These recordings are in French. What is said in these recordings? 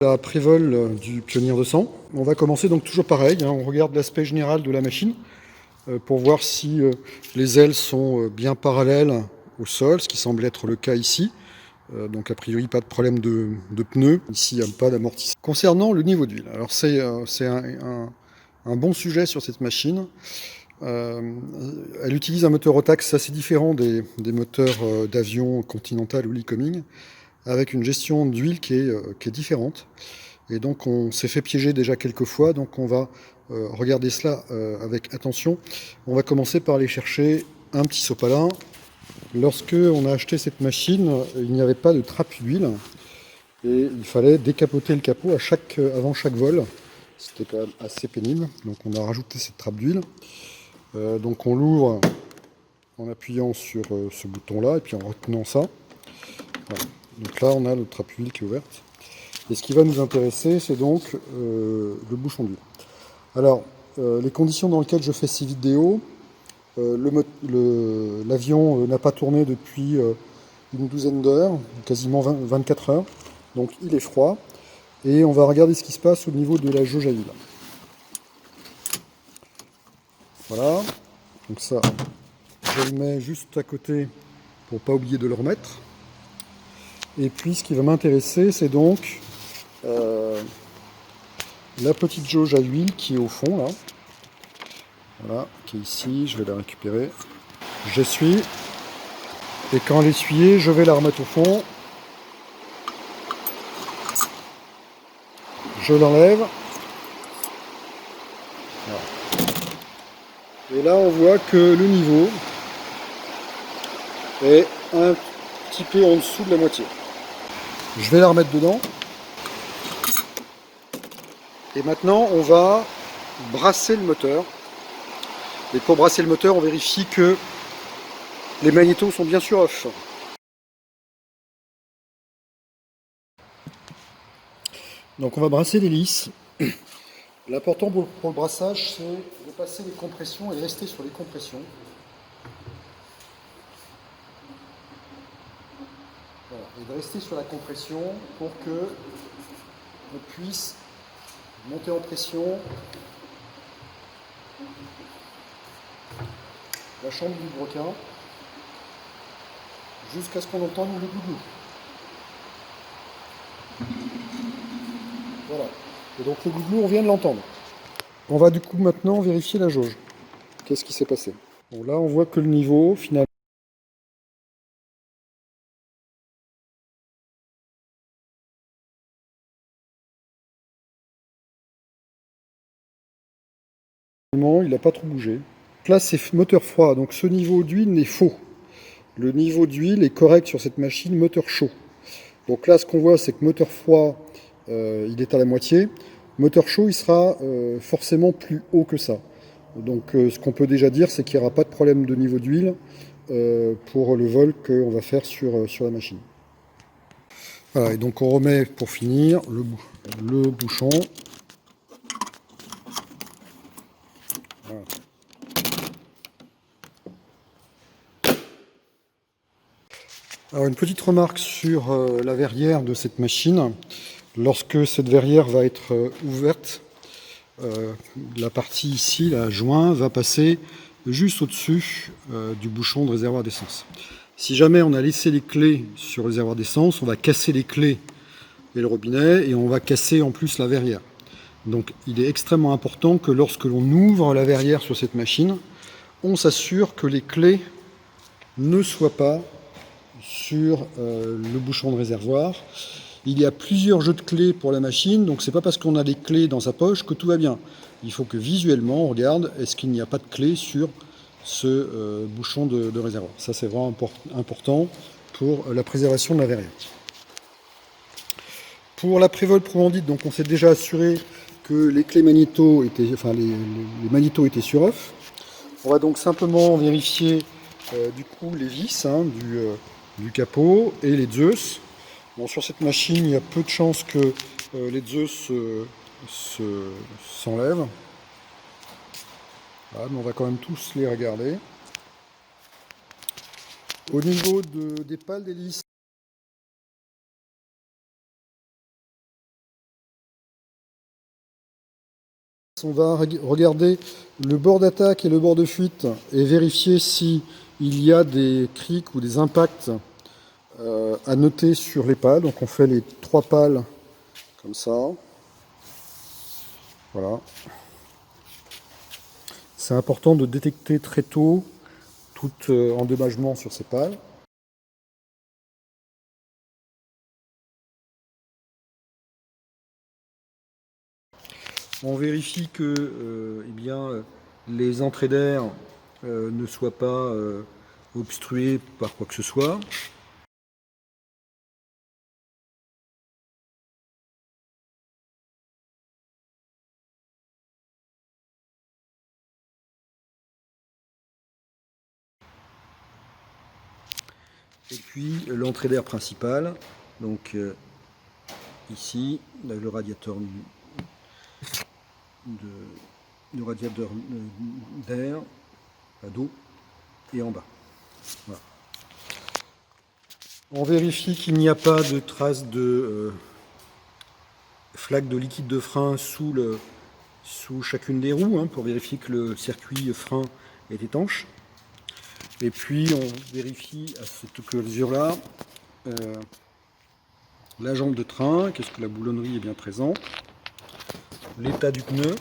La prévol du Pioneer 200. On va commencer donc toujours pareil, hein, on regarde l'aspect général de la machine pour voir si les ailes sont bien parallèles au sol, ce qui semble être le cas ici. Donc a priori pas de problème de pneus, ici il n'y a pas d'amortisseur. Concernant le niveau d'huile, alors c'est un bon sujet sur cette machine. Elle utilise un moteur Rotax assez différent des moteurs d'avion Continental ou Lycoming, avec une gestion d'huile qui est différente. Et donc on s'est fait piéger déjà quelques fois, donc on va regarder cela avec attention. On va commencer par aller chercher un petit sopalin. Lorsque on a acheté cette machine, il n'y avait pas de trappe d'huile et il fallait décapoter le capot avant chaque vol. C'était quand même assez pénible, donc on a rajouté cette trappe d'huile. Donc on l'ouvre en appuyant sur ce bouton là et puis en retenant ça. Voilà. Donc là on a le trappe d'huile qui est ouverte. Et ce qui va nous intéresser, c'est donc le bouchon d'huile. Alors, les conditions dans lesquelles je fais ces vidéos, l'avion n'a pas tourné depuis une douzaine d'heures, quasiment 24 heures, donc il est froid. Et on va regarder ce qui se passe au niveau de la jauge à huile. Voilà, donc ça, je le mets juste à côté pour ne pas oublier de le remettre. Et puis ce qui va m'intéresser, c'est donc la petite jauge à huile qui est au fond là. Voilà, qui est ici, je vais la récupérer. J'essuie. Et quand elle est essuyée, je vais la remettre au fond. Je l'enlève. Voilà. Et là, on voit que le niveau est un petit peu en dessous de la moitié. Je vais la remettre dedans. Et maintenant, on va brasser le moteur. Et pour brasser le moteur, on vérifie que les magnétos sont bien sur off. Donc on va brasser l'hélice. L'important pour le brassage, c'est de passer les compressions et rester sur les compressions. Voilà. Et de rester sur la compression pour que on puisse monter en pression la chambre du broquin jusqu'à ce qu'on entende le glouglou. Voilà. Et donc le glouglou, on vient de l'entendre. On va du coup maintenant vérifier la jauge. Qu'est-ce qui s'est passé? Bon, là, on voit que le niveau, finalement, il n'a pas trop bougé. Là, c'est moteur froid, donc ce niveau d'huile est faux. Le niveau d'huile est correct sur cette machine moteur chaud. Donc là, ce qu'on voit, c'est que moteur froid, il est à la moitié. Moteur chaud, il sera forcément plus haut que ça. Donc ce qu'on peut déjà dire, c'est qu'il n'y aura pas de problème de niveau d'huile pour le vol qu'on va faire sur la machine. Voilà, et donc on remet pour finir le bouchon. Voilà. Alors une petite remarque sur la verrière de cette machine. Lorsque cette verrière va être ouverte, la partie ici, la joint, va passer juste au-dessus du bouchon de réservoir d'essence. Si jamais on a laissé les clés sur le réservoir d'essence, on va casser les clés et le robinet et on va casser en plus la verrière. Donc il est extrêmement important que lorsque l'on ouvre la verrière sur cette machine, on s'assure que les clés ne soient pas sur le bouchon de réservoir. Il y a plusieurs jeux de clés pour la machine, donc c'est pas parce qu'on a des clés dans sa poche que tout va bien. Il faut que visuellement on regarde est-ce qu'il n'y a pas de clé sur ce bouchon de réservoir. Ça c'est vraiment important pour la préservation de la verrière. Pour la prévol Provendite, donc on s'est déjà assuré que les clés magnéto étaient, les magnétos étaient sur off. On va donc simplement vérifier du coup les vis du capot et les Zeus. Bon, sur cette machine, il y a peu de chances que les Zeus s'enlèvent. Voilà, mais on va quand même tous les regarder. Au niveau des pales d'hélice, on va regarder le bord d'attaque et le bord de fuite et vérifier si il y a des criques ou des impacts à noter sur les pales. Donc on fait les 3 pales comme ça. Voilà. C'est important de détecter très tôt tout endommagement sur ces pales. On vérifie que les entrées d'air ne soient pas obstruées par quoi que ce soit. Et puis l'entrée d'air principale, donc ici, là, le radiateur d'air, d'eau, et en bas. Voilà. On vérifie qu'il n'y a pas de traces de flaques de liquide de frein sous chacune des roues, hein, pour vérifier que le circuit frein est étanche. Et puis on vérifie à cette mesure-là la jambe de train, qu'est-ce que la boulonnerie est bien présente, l'état du pneu.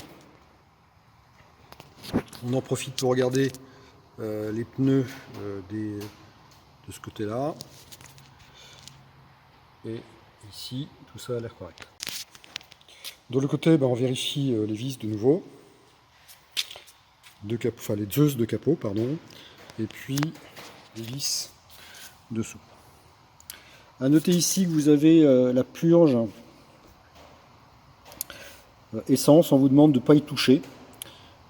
On en profite pour regarder les pneus de ce côté-là. Et ici, tout ça a l'air correct. De l'autre côté, on vérifie les vis de nouveau. Les zeus de capot, pardon. Et puis les vis dessous. A noter ici que vous avez la purge essence, on vous demande de ne pas y toucher.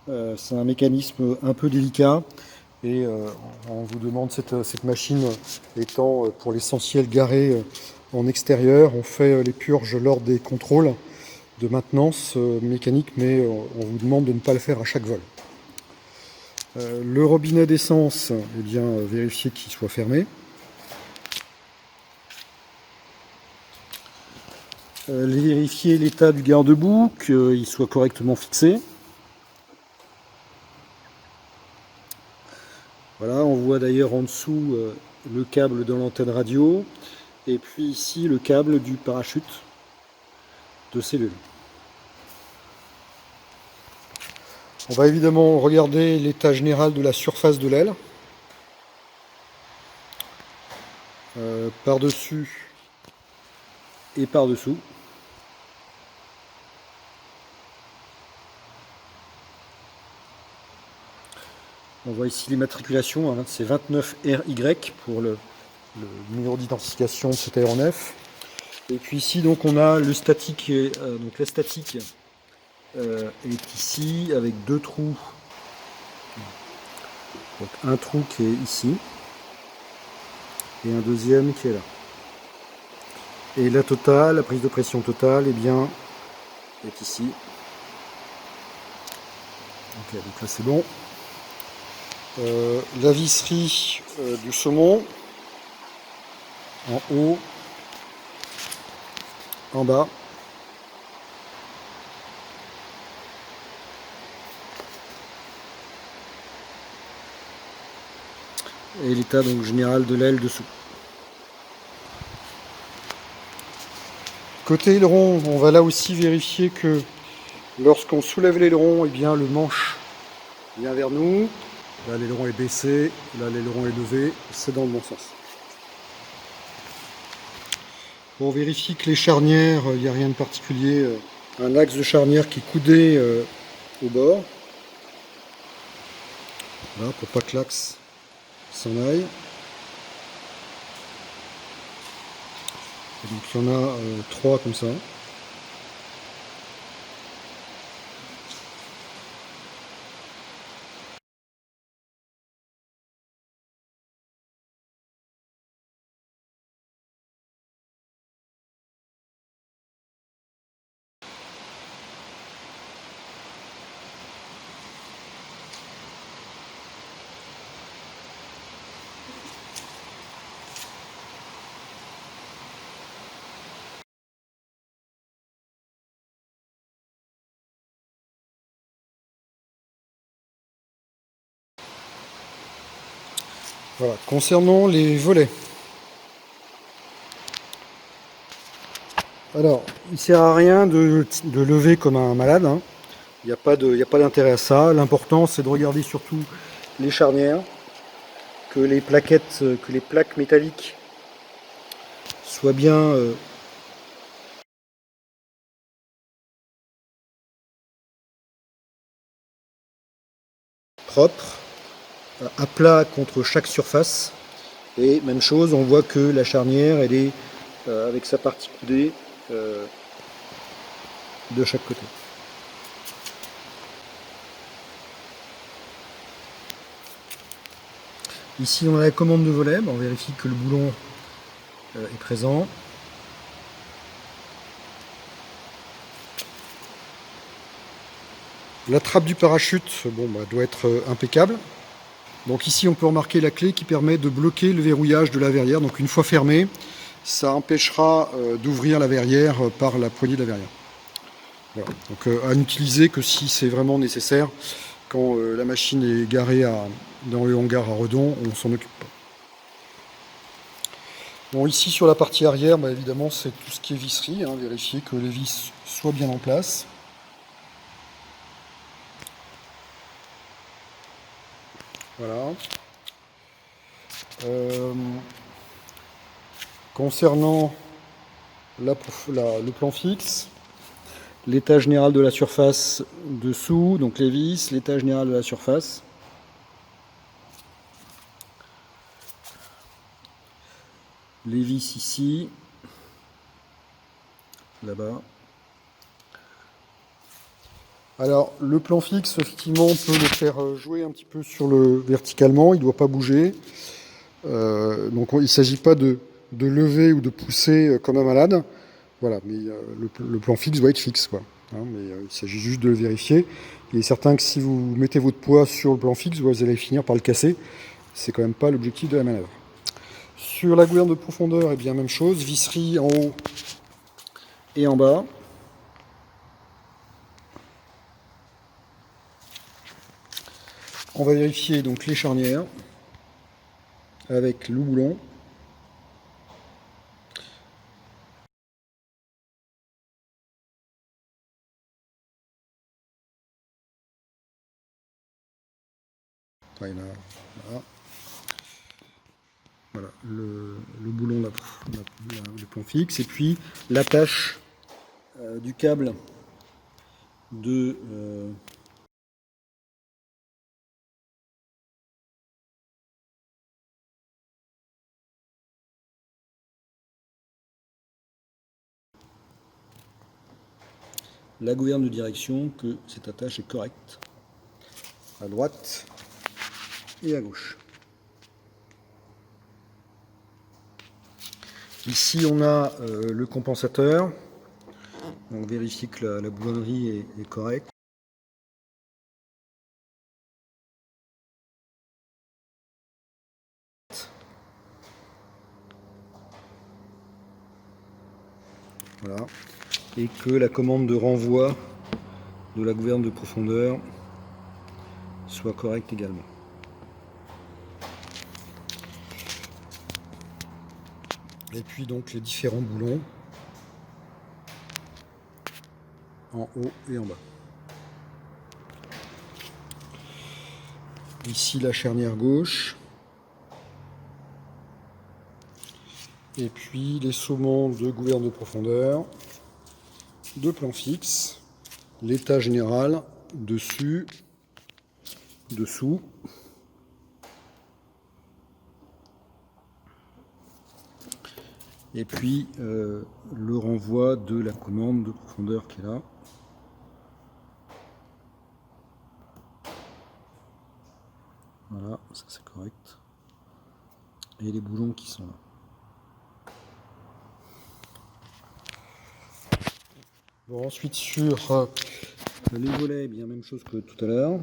C'est un mécanisme un peu délicat et on vous demande, cette machine étant pour l'essentiel garée en extérieur, on fait les purges lors des contrôles de maintenance mécanique, mais on vous demande de ne pas le faire à chaque vol. Le robinet d'essence, vérifier qu'il soit fermé. Vérifier l'état du garde-boue, qu'il soit correctement fixé. Voilà, on voit d'ailleurs en dessous le câble de l'antenne radio, et puis ici le câble du parachute de cellule. On va évidemment regarder l'état général de la surface de l'aile. Par-dessus et par-dessous. On voit ici l'immatriculation, hein, c'est 29RY pour le numéro d'identification de cet aéronef. Et puis ici donc on a le statique, donc la statique est ici avec 2 trous. Donc un trou qui est ici et un deuxième qui est là. Et la totale, la prise de pression totale, est ici. Ok, donc là c'est bon. La visserie du saumon, en haut, en bas. Et l'état donc général de l'aile dessous. Côté aileron, on va là aussi vérifier que lorsqu'on soulève l'aileron, le manche vient vers nous. Là l'aileron est baissé, là l'aileron est levé, c'est dans le bon sens. On vérifie que les charnières, il n'y a rien de particulier. Un axe de charnière qui est coudé au bord. Voilà, pour pas que l'axe s'en aille. Et donc il y en a 3 comme ça. Voilà. Concernant les volets, alors il ne sert à rien de lever comme un malade, hein. Il n'y a pas d'intérêt à ça. L'important c'est de regarder surtout les charnières, que les plaquettes, que les plaques métalliques soient bien propres, à plat contre chaque surface. Et même chose, on voit que la charnière elle est avec sa partie coudée de chaque côté. Ici on a la commande de volet, on vérifie que le boulon est présent. La trappe du parachute doit être impeccable. Donc ici on peut remarquer la clé qui permet de bloquer le verrouillage de la verrière. Donc une fois fermée, ça empêchera d'ouvrir la verrière par la poignée de la verrière. Voilà. Donc à n'utiliser que si c'est vraiment nécessaire. Quand la machine est garée dans le hangar à Redon, on ne s'en occupe pas. Bon, ici sur la partie arrière, évidemment c'est tout ce qui est visserie, hein, vérifier que les vis soient bien en place. Voilà. Concernant le plan fixe, l'état général de la surface dessous, donc les vis, l'état général de la surface. Les vis ici, là-bas. Alors le plan fixe, effectivement, on peut le faire jouer un petit peu verticalement, il ne doit pas bouger. Donc il ne s'agit pas de lever ou de pousser comme un malade. Voilà, mais le plan fixe doit être fixe, quoi. Hein, mais il s'agit juste de le vérifier. Il est certain que si vous mettez votre poids sur le plan fixe, vous allez finir par le casser. C'est quand même pas l'objectif de la manœuvre. Sur la gouverne de profondeur, et bien même chose, visserie en haut et en bas. On va vérifier donc les charnières avec le boulon. Voilà, voilà le boulon, le plan fixe, et puis l'attache du câble de la gouverne de direction, que cette attache est correcte à droite et à gauche. Ici on a le compensateur, on vérifie que la boulonnerie est correcte. Voilà. Et que la commande de renvoi de la gouverne de profondeur soit correcte également. Et puis donc les différents boulons en haut et en bas. Ici la charnière gauche. Et puis les saumons de gouverne de profondeur, de plan fixe, l'état général, dessus, dessous. Et puis le renvoi de la commande de profondeur qui est là. Voilà, ça c'est correct. Et les boulons qui sont là. Bon, ensuite sur les volets, bien même chose que tout à l'heure.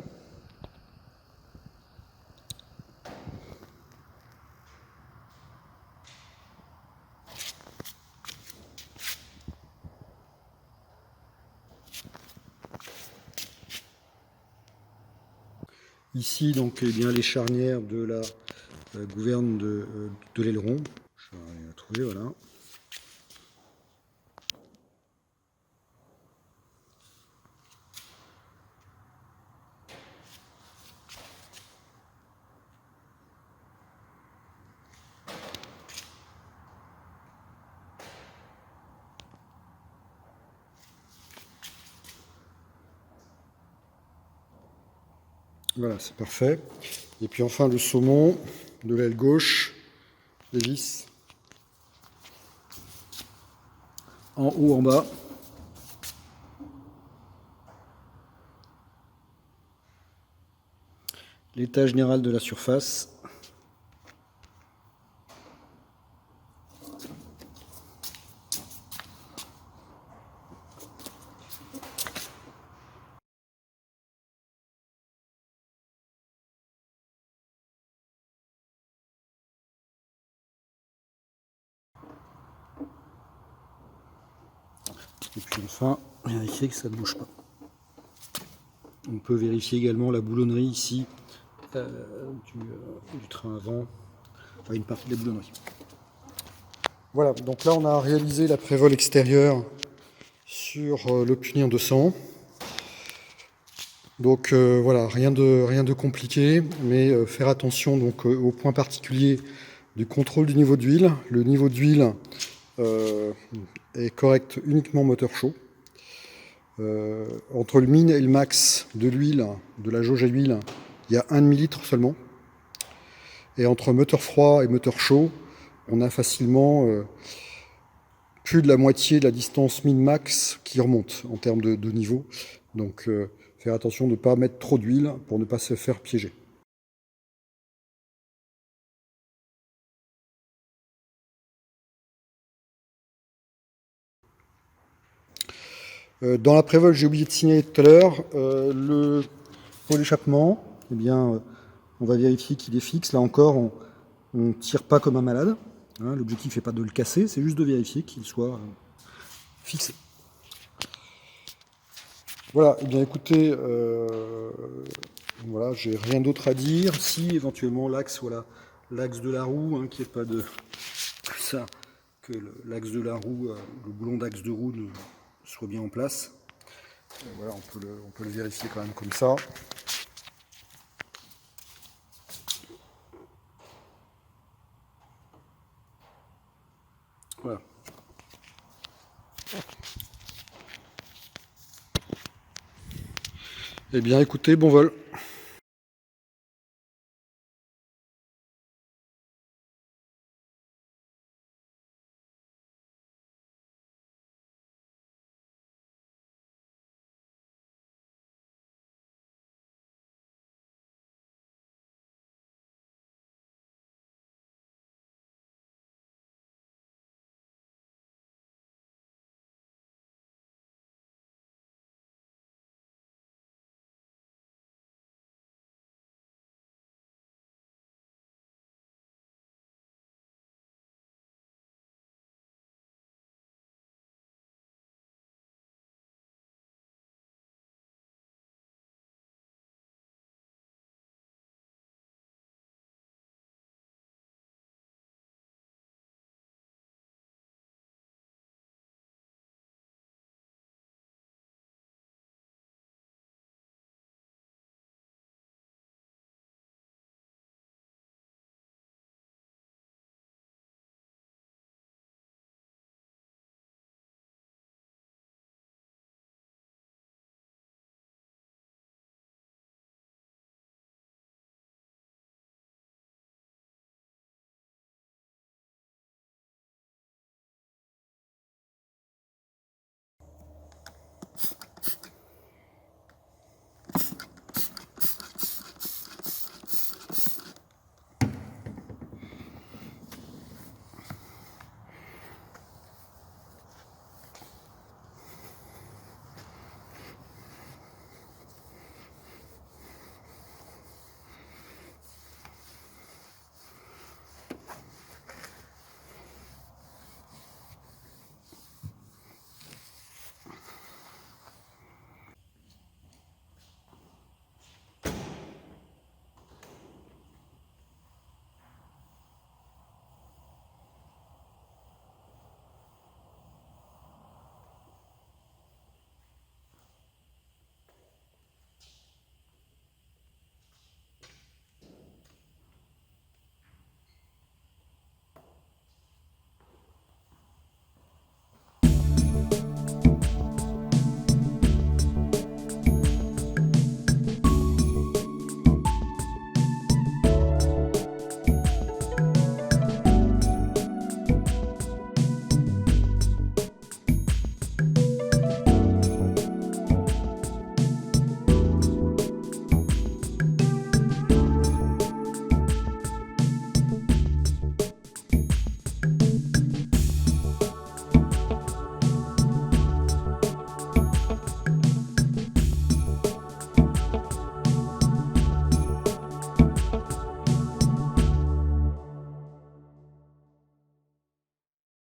Ici donc bien les charnières de la gouverne de l'aileron. Je vais la trouver, voilà. Voilà, c'est parfait. Et puis enfin le saumon de l'aile gauche, les vis, en haut, en bas. L'état général de la surface. Et puis enfin, vérifier que ça ne bouge pas. On peut vérifier également la boulonnerie ici du train avant, enfin une partie de la boulonnerie. Voilà, donc là on a réalisé la prévole extérieure sur le punir de sang. Donc voilà, rien de compliqué, mais faire attention donc au point particulier du contrôle du niveau d'huile. Le niveau d'huile est correct uniquement moteur chaud. Entre le min et le max de l'huile, de la jauge à huile, il y a 1 demi-litre seulement. Et entre moteur froid et moteur chaud, on a facilement plus de la moitié de la distance min-max qui remonte en termes de niveau. Donc faire attention de ne pas mettre trop d'huile pour ne pas se faire piéger. Dans la prévole, j'ai oublié de signaler tout à l'heure, le pot d'échappement, eh bien, on va vérifier qu'il est fixe. Là encore, on ne tire pas comme un malade. Hein, l'objectif n'est pas de le casser, c'est juste de vérifier qu'il soit fixé. Voilà, eh bien écoutez, voilà, j'ai rien d'autre à dire. Si éventuellement l'axe, voilà, l'axe de la roue, hein, qu'il n'y ait pas de ça, que l'axe de la roue, le boulon d'axe de roue soit bien en place. Voilà, on peut le vérifier quand même comme ça. Voilà. Eh bien écoutez, bon vol.